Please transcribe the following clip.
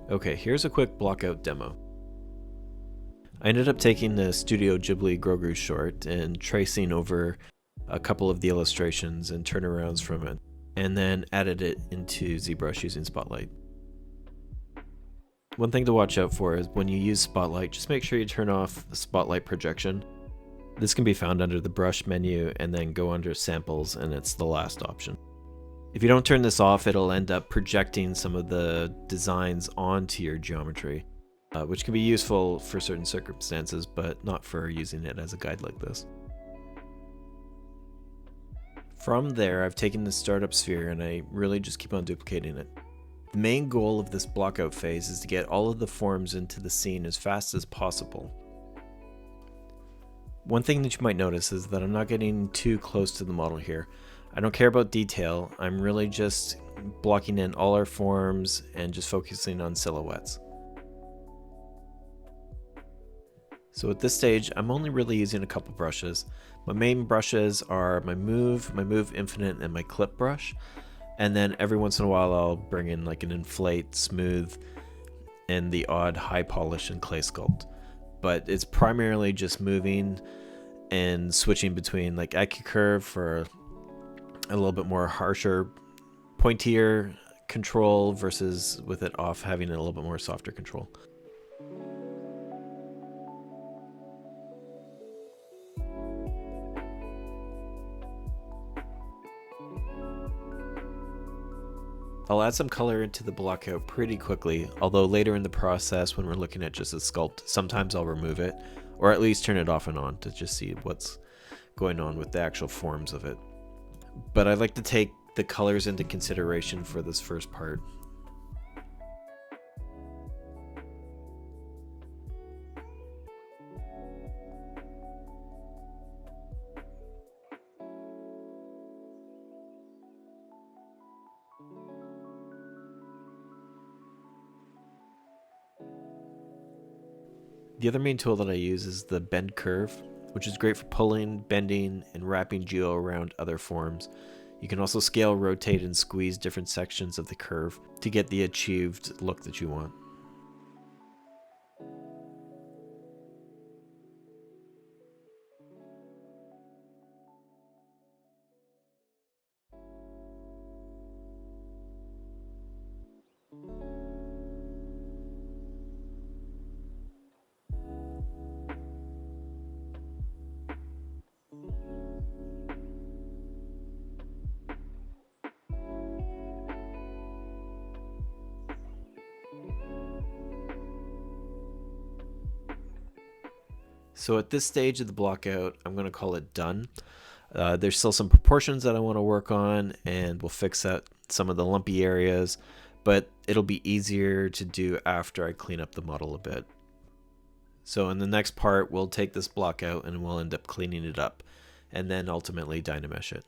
Okay, here's a quick Blockout demo. I ended up taking the Studio Ghibli Grogu short and tracing over a couple of the illustrations and turnarounds from it, and then added it into zBrush using Spotlight. One thing to watch out for is when you use Spotlight, just make sure you turn off the Spotlight projection. This can be found under the brush menu and then go under samples, and it's the last option. If you don't turn this off, it'll end up projecting some of the designs onto your geometry, which can be useful for certain circumstances, but not for using it as a guide like this. From there, I've taken the startup sphere and I really just keep on duplicating it. The main goal of this blockout phase is to get all of the forms into the scene as fast as possible. One thing that you might notice is that I'm not getting too close to the model here. I don't care about detail, I'm really just blocking in all our forms and just focusing on silhouettes. So at this stage, I'm only really using a couple brushes. My main brushes are my Move Infinite, and my Clip brush. And then every once in a while I'll bring in like an Inflate, Smooth, and the odd High Polish and Clay Sculpt. But it's primarily just moving and switching between like AccuCurve for a little bit more harsher, pointier control versus with it off having a little bit more softer control. I'll add some color into the blockout pretty quickly, although later in the process when we're looking at just a sculpt, sometimes I'll remove it, or at least turn it off and on to just see what's going on with the actual forms of it. But I like to take the colors into consideration for this first part. The other main tool that I use is the Bend Curve, which is great for pulling, bending, and wrapping geo around other forms. You can also scale, rotate, and squeeze different sections of the curve to get the achieved look that you want. So at this stage of the blockout, I'm going to call it done. There's still some proportions that I want to work on, and we'll fix out some of the lumpy areas, but it'll be easier to do after I clean up the model a bit. So in the next part, we'll take this block out and we'll end up cleaning it up, and then ultimately Dynamesh it.